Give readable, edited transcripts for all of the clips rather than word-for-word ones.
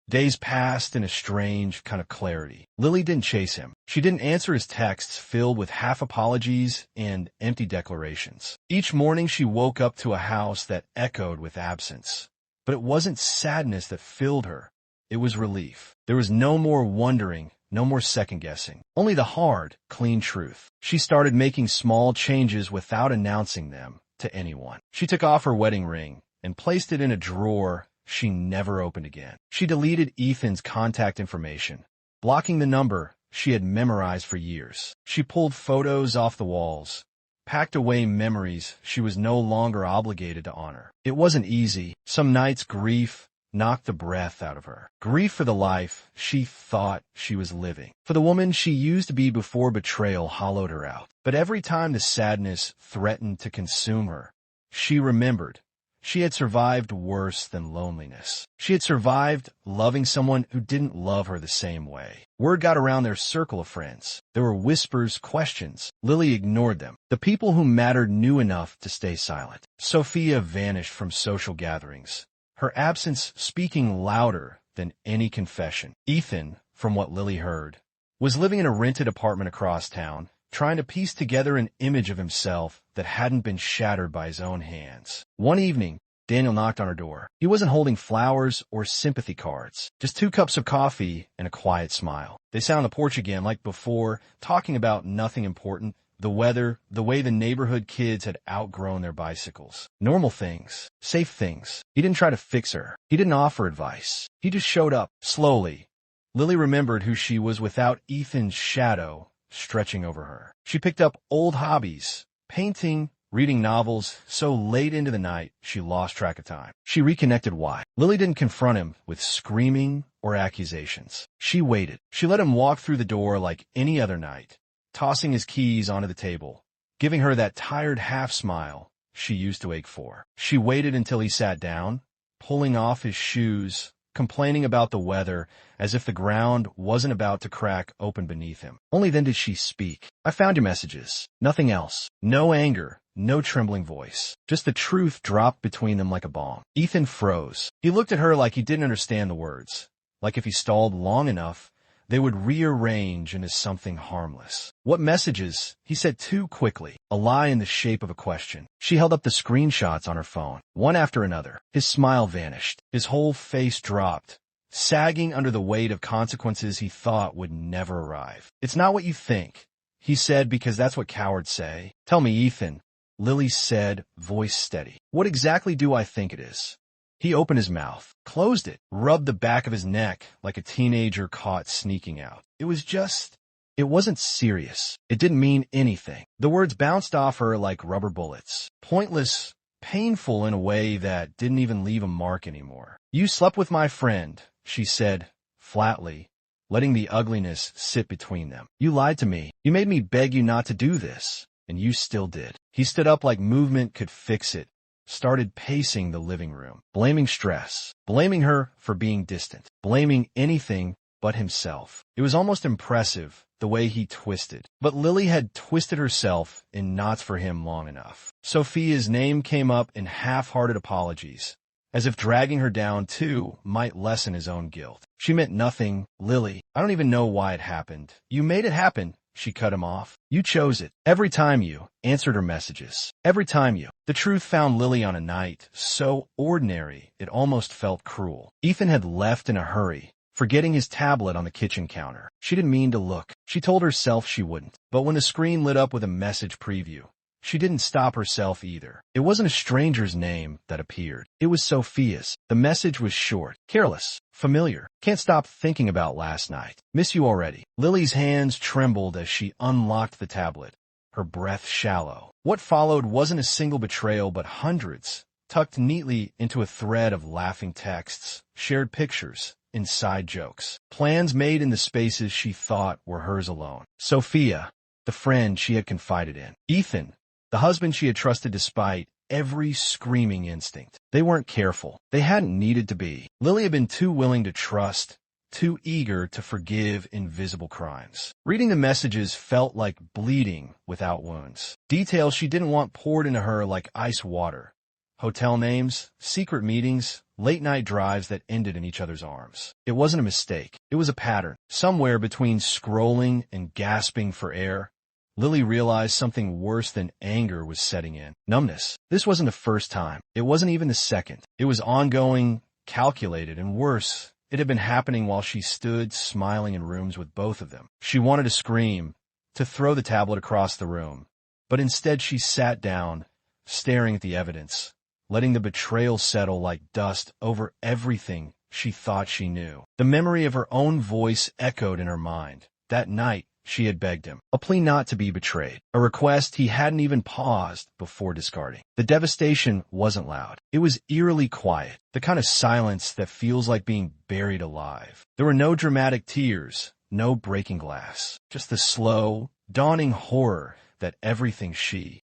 Days passed in a strange kind of clarity. Lily didn't chase him. She didn't answer his texts filled with half apologies and empty declarations. Each morning she woke up to a house that echoed with absence. But it wasn't sadness that filled her. It was relief. There was no more wondering, no more second-guessing. Only the hard, clean truth. She started making small changes without announcing them to anyone. She took off her wedding ring and placed it in a drawer she never opened again. She deleted Ethan's contact information, blocking the number she had memorized for years. She pulled photos off the walls, packed away memories she was no longer obligated to honor. It wasn't easy. Some nights grief knocked the breath out of her. Grief for the life she thought she was living. For the woman she used to be before betrayal hollowed her out. But every time the sadness threatened to consume her, she remembered she had survived worse than loneliness. She had survived loving someone who didn't love her the same way. Word got around their circle of friends. There were whispers, questions. Lily ignored them. The people who mattered knew enough to stay silent. Sophia vanished from social gatherings, her absence speaking louder than any confession. Ethan, from what Lily heard, was living in a rented apartment across town, trying to piece together an image of himself that hadn't been shattered by his own hands. One evening, Daniel knocked on her door. He wasn't holding flowers or sympathy cards, just 2 cups of coffee and a quiet smile. They sat on the porch again like before, talking about nothing important, the weather, the way the neighborhood kids had outgrown their bicycles. Normal things, safe things. He didn't try to fix her. He didn't offer advice. He just showed up. Slowly, Lily remembered who she was without Ethan's shadow stretching over her. She picked up old hobbies, painting, reading novels, so late into the night she lost track of time. She reconnected why. Lily didn't confront him with screaming or accusations. She waited. She let him walk through the door like any other night, tossing his keys onto the table, giving her that tired half-smile she used to ache for. She waited until he sat down, pulling off his shoes, complaining about the weather as if the ground wasn't about to crack open beneath him. Only then did she speak. "I found your messages." Nothing else. No anger, no trembling voice. Just the truth dropped between them like a bomb. Ethan froze. He looked at her like he didn't understand the words, like if he stalled long enough, they would rearrange into something harmless. "What messages?" he said too quickly, a lie in the shape of a question. She held up the screenshots on her phone, one after another. His smile vanished. His whole face dropped, sagging under the weight of consequences he thought would never arrive. "It's not what you think," he said, because that's what cowards say. "Tell me, Ethan," Lily said, voice steady. "What exactly do I think it is?" He opened his mouth, closed it, rubbed the back of his neck like a teenager caught sneaking out. It wasn't serious. It didn't mean anything. The words bounced off her like rubber bullets. Pointless, painful in a way that didn't even leave a mark anymore. "You slept with my friend," she said, flatly, letting the ugliness sit between them. "You lied to me. You made me beg you not to do this, and you still did." He stood up like movement could fix it, started pacing the living room, blaming stress, blaming her for being distant, blaming anything but himself. It was almost impressive, the way he twisted. But Lily had twisted herself in knots for him long enough. Sophia's name came up in half-hearted apologies, as if dragging her down too might lessen his own guilt. "She meant nothing, Lily. I don't even know why it happened." "You made it happen," she cut him off. "You chose it. Every time you answered her messages. Every time you." The truth found Lily on a night so ordinary it almost felt cruel. Ethan had left in a hurry, forgetting his tablet on the kitchen counter. She didn't mean to look. She told herself she wouldn't. But when the screen lit up with a message preview, she didn't stop herself either. It wasn't a stranger's name that appeared. It was Sophia's. The message was short, careless, familiar. "Can't stop thinking about last night. Miss you already." Lily's hands trembled as she unlocked the tablet, her breath shallow. What followed wasn't a single betrayal, but hundreds, tucked neatly into a thread of laughing texts, shared pictures, inside jokes, plans made in the spaces she thought were hers alone. Sophia, the friend she had confided in. Ethan, the husband she had trusted despite every screaming instinct. They weren't careful. They hadn't needed to be. Lily had been too willing to trust, too eager to forgive invisible crimes. Reading the messages felt like bleeding without wounds. Details she didn't want poured into her like ice water. Hotel names, secret meetings, late-night drives that ended in each other's arms. It wasn't a mistake. It was a pattern. Somewhere between scrolling and gasping for air, Lily realized something worse than anger was setting in. Numbness. This wasn't the first time. It wasn't even the second. It was ongoing, calculated, and worse, it had been happening while she stood smiling in rooms with both of them. She wanted to scream, to throw the tablet across the room, but instead she sat down, staring at the evidence, letting the betrayal settle like dust over everything she thought she knew. The memory of her own voice echoed in her mind. That night, she had begged him, a plea not to be betrayed, a request he hadn't even paused before discarding. The devastation wasn't loud. It was eerily quiet, the kind of silence that feels like being buried alive. There were no dramatic tears, no breaking glass, just the slow, dawning horror that everything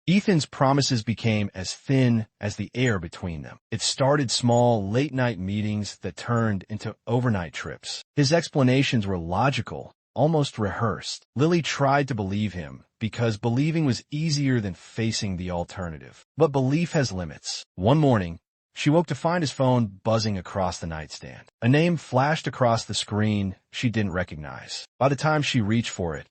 Ethan's promises became as thin as the air between them. It started small, late-night meetings that turned into overnight trips. His explanations were logical, almost rehearsed. Lily tried to believe him, because believing was easier than facing the alternative. But belief has limits. One morning, she woke to find his phone buzzing across the nightstand. A name flashed across the screen she didn't recognize. By the time she reached for it,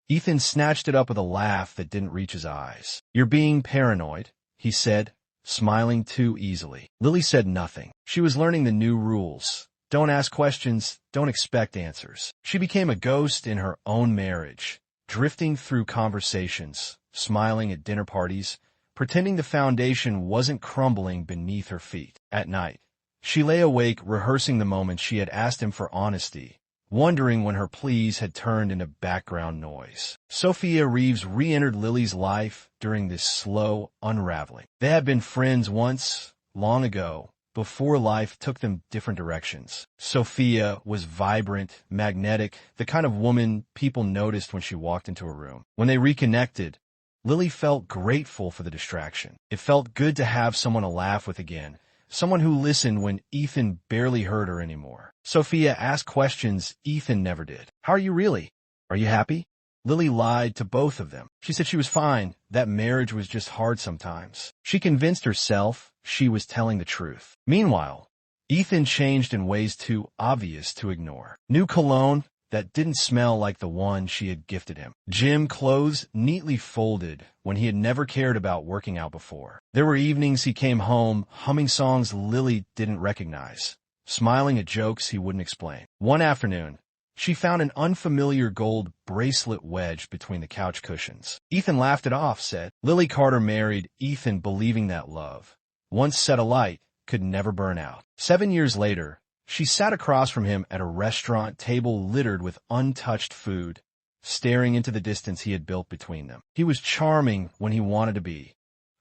Ethan snatched it up with a laugh that didn't reach his eyes. "You're being paranoid," he said, smiling too easily. Lily said nothing. She was learning the new rules. Don't ask questions, don't expect answers. She became a ghost in her own marriage, drifting through conversations, smiling at dinner parties, pretending the foundation wasn't crumbling beneath her feet. At night, she lay awake rehearsing the moment she had asked him for honesty, wondering when her pleas had turned into background noise. Sophia Reeves re-entered Lily's life during this slow unraveling. They had been friends once, long ago, before life took them different directions. Sophia was vibrant, magnetic, the kind of woman people noticed when she walked into a room. When they reconnected, Lily felt grateful for the distraction. It felt good to have someone to laugh with again, someone who listened when Ethan barely heard her anymore. Sophia asked questions Ethan never did. "How are you really? Are you happy?" Lily lied to both of them. She said she was fine, that marriage was just hard sometimes. She convinced herself she was telling the truth. Meanwhile, Ethan changed in ways too obvious to ignore. New cologne that didn't smell like the one she had gifted him. Gym clothes neatly folded when he had never cared about working out before. There were evenings he came home humming songs Lily didn't recognize, smiling at jokes he wouldn't explain. One afternoon, she found an unfamiliar gold bracelet wedged between the couch cushions. Ethan laughed it off, said. Lily Carter married Ethan believing that love, once set alight, could never burn out. 7 years later, she sat across from him at a restaurant table littered with untouched food, staring into the distance he had built between them. He was charming when he wanted to be,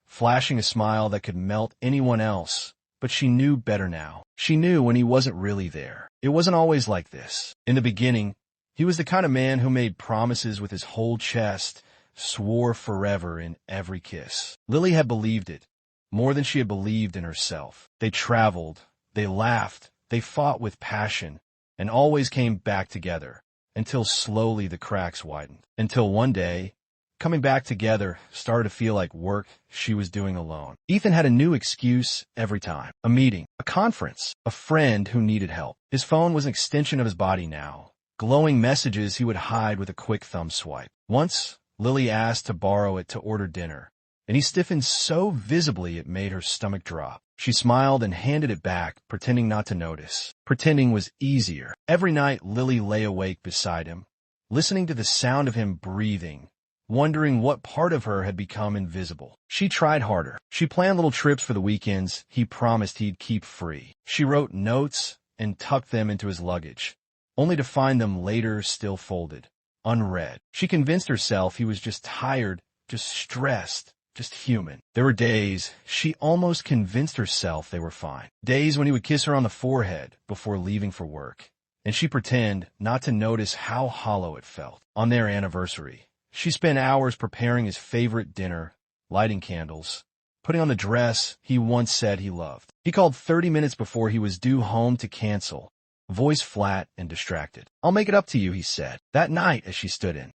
flashing a smile that could melt anyone else, but she knew better now. She knew when he wasn't really there. It wasn't always like this. In the beginning, he was the kind of man who made promises with his whole chest, swore forever in every kiss. Lily had believed it, more than she had believed in herself. They traveled, they laughed, they fought with passion, and always came back together, until slowly the cracks widened. Until one day, coming back together started to feel like work she was doing alone. Ethan had a new excuse every time. A meeting, a conference, a friend who needed help. His phone was an extension of his body now, glowing messages he would hide with a quick thumb swipe. Once, Lily asked to borrow it to order dinner, and he stiffened so visibly it made her stomach drop. She smiled and handed it back, pretending not to notice. Pretending was easier. Every night, Lily lay awake beside him, listening to the sound of him breathing, wondering what part of her had become invisible. She tried harder. She planned little trips for the weekends he promised he'd keep free. She wrote notes and tucked them into his luggage, only to find them later still folded, unread. She convinced herself he was just tired, just stressed, just human. There were days she almost convinced herself they were fine. Days when he would kiss her on the forehead before leaving for work, and she pretended not to notice how hollow it felt. On their anniversary, she spent hours preparing his favorite dinner, lighting candles, putting on the dress he once said he loved. He called 30 minutes before he was due home to cancel, voice flat and distracted. "I'll make it up to you," he said. That night, as she stood in